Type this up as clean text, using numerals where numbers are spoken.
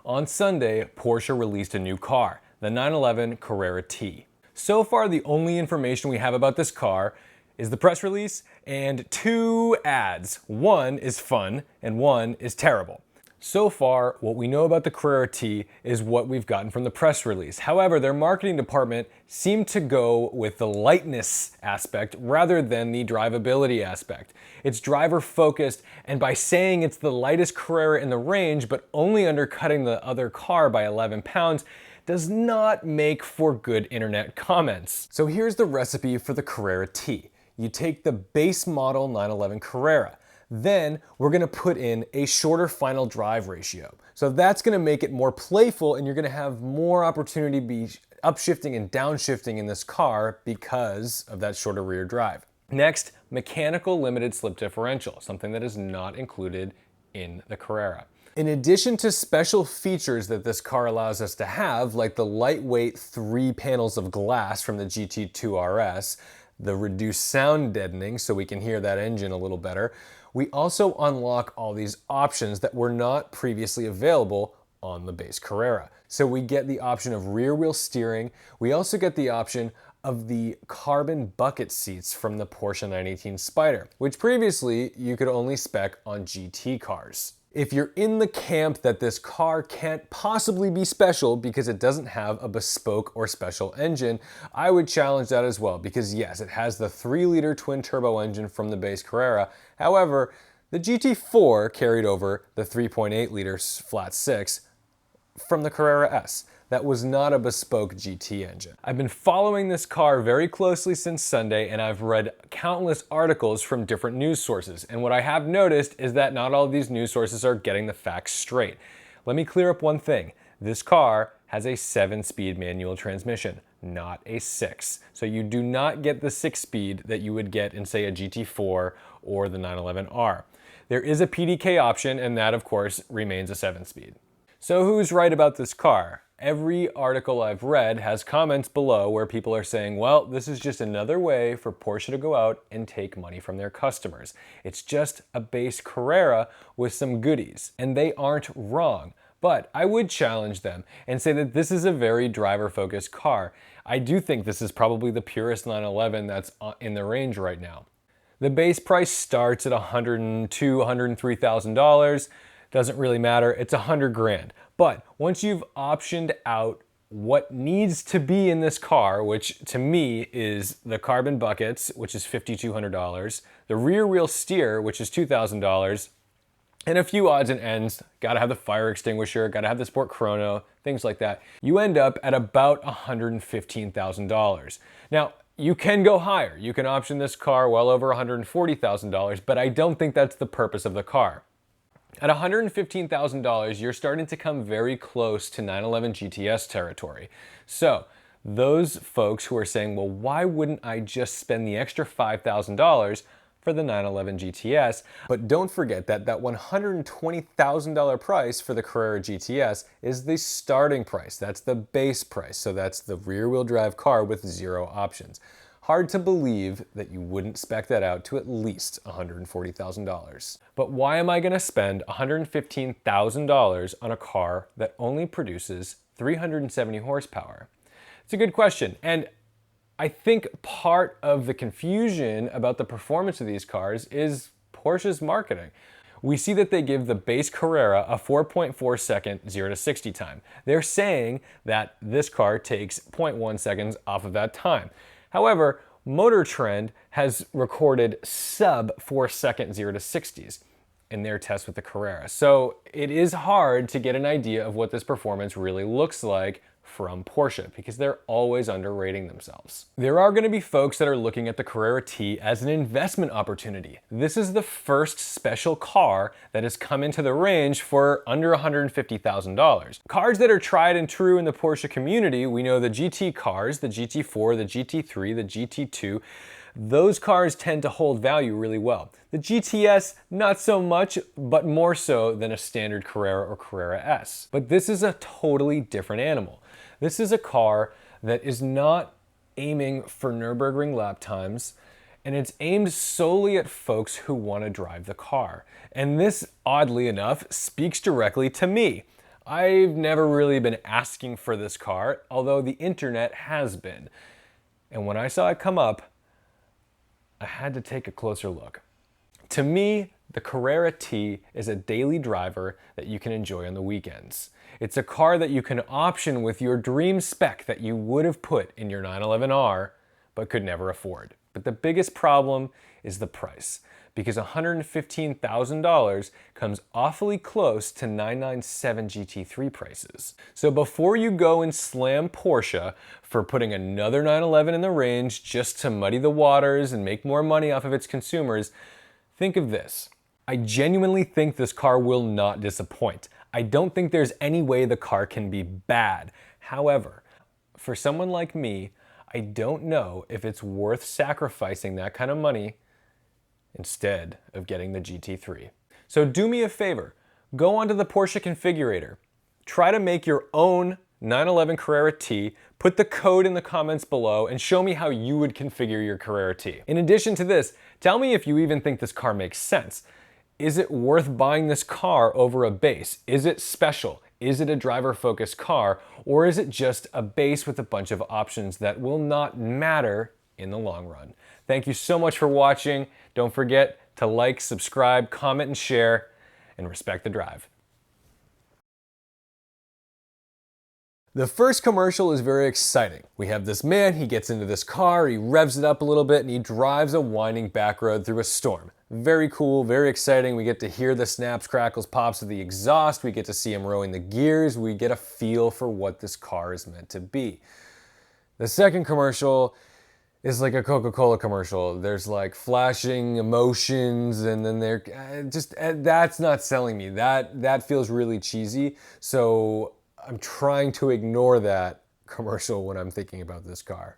On Sunday, Porsche released a new car, the 911 Carrera T. So far, the only information we have about this car is the press release and 2 ads. One is fun and one is terrible. So far, what we know about the Carrera T is what we've gotten from the press release. However, their marketing department seemed to go with the lightness aspect rather than the drivability aspect. It's driver focused, and by saying it's the lightest Carrera in the range, but only undercutting the other car by 11 pounds, does not make for good internet comments. So here's the recipe for the Carrera T. You take the base model 911 Carrera. Then we're gonna put in a shorter final drive ratio. So that's gonna make it more playful, and you're gonna have more opportunity to be upshifting and downshifting in this car because of that shorter rear drive. Next, mechanical limited slip differential, something that is not included in the Carrera. In addition to special features that this car allows us to have, like the lightweight 3 panels of glass from the GT2 RS, the reduced sound deadening so we can hear that engine a little better, we also unlock all these options that were not previously available on the base Carrera. So we get the option of rear wheel steering. We also get the option of the carbon bucket seats from the Porsche 918 Spyder, which previously you could only spec on GT cars. If you're in the camp that this car can't possibly be special because it doesn't have a bespoke or special engine, I would challenge that as well, because yes, it has the 3-liter twin-turbo engine from the base Carrera. However, the GT4 carried over the 3.8-liter flat 6 from the Carrera S. That was not a bespoke GT engine. I've been following this car very closely since Sunday, and I've read countless articles from different news sources. And what I have noticed is that not all of these news sources are getting the facts straight. Let me clear up one thing. This car has a 7-speed manual transmission, not a 6. So you do not get the 6-speed that you would get in, say, a GT4 or the 911R. There is a PDK option, and that, of course, remains a 7-speed. So who's right about this car? Every article I've read has comments below where people are saying, well, this is just another way for Porsche to go out and take money from their customers. It's just a base Carrera with some goodies. And they aren't wrong. But I would challenge them and say that this is a very driver-focused car. I do think this is probably the Purist 911 that's in the range right now. The base price starts at $102,000, $103,000. Doesn't really matter, it's $100 grand. But once you've optioned out what needs to be in this car, which to me is the carbon buckets, which is $5,200, the rear wheel steer, which is $2,000, and a few odds and ends, gotta have the fire extinguisher, gotta have the sport chrono, things like that, you end up at about $115,000. Now, you can go higher. You can option this car well over $140,000, but I don't think that's the purpose of the car. At $115,000, you're starting to come very close to 911 GTS territory. So those folks who are saying, well, why wouldn't I just spend the extra $5,000 for the 911 GTS? But don't forget that that $120,000 price for the Carrera GTS is the starting price. That's the base price. So that's the rear-wheel drive car with 0 options. Hard to believe that you wouldn't spec that out to at least $140,000. But why am I gonna spend $115,000 on a car that only produces 370 horsepower? It's a good question, and I think part of the confusion about the performance of these cars is Porsche's marketing. We see that they give the base Carrera a 4.4 second 0 to 60 time. They're saying that this car takes 0.1 seconds off of that time. However, Motor Trend has recorded sub 4 second 0 to 60s in their test with the Carrera. So it is hard to get an idea of what this performance really looks like from Porsche, because they're always underrating themselves. There are going to be folks that are looking at the Carrera T as an investment opportunity. This is the first special car that has come into the range for under $150,000. Cars that are tried and true in the Porsche community, we know the GT cars, the GT4, the GT3, the GT2, those cars tend to hold value really well. The GTS, not so much, but more so than a standard Carrera or Carrera S. But this is a totally different animal. This is a car that is not aiming for Nürburgring lap times, and it's aimed solely at folks who want to drive the car. And this, oddly enough, speaks directly to me. I've never really been asking for this car, although the internet has been. And when I saw it come up, I had to take a closer look. To me, the Carrera T is a daily driver that you can enjoy on the weekends. It's a car that you can option with your dream spec that you would have put in your 911R, but could never afford. But the biggest problem is the price, because $115,000 comes awfully close to 997 GT3 prices. So before you go and slam Porsche for putting another 911 in the range just to muddy the waters and make more money off of its consumers, think of this. I genuinely think this car will not disappoint. I don't think there's any way the car can be bad. However, for someone like me, I don't know if it's worth sacrificing that kind of money instead of getting the GT3. So do me a favor, go onto the Porsche configurator, try to make your own 911 Carrera T, put the code in the comments below, and show me how you would configure your Carrera T. In addition to this, tell me if you even think this car makes sense. Is it worth buying this car over a base? Is it special? Is it a driver-focused car? Or is it just a base with a bunch of options that will not matter in the long run? Thank you so much for watching. Don't forget to like, subscribe, comment, and share, and respect the drive. The first commercial is very exciting. We have this man, he gets into this car, he revs it up a little bit, and he drives a winding back road through a storm. Very cool, very exciting. We get to hear the snaps, crackles, pops of the exhaust. We get to see him rowing the gears. We get a feel for what this car is meant to be. The second commercial is like a Coca-Cola commercial. There's like flashing emotions, and then that's not selling me. That feels really cheesy. So I'm trying to ignore that commercial when I'm thinking about this car.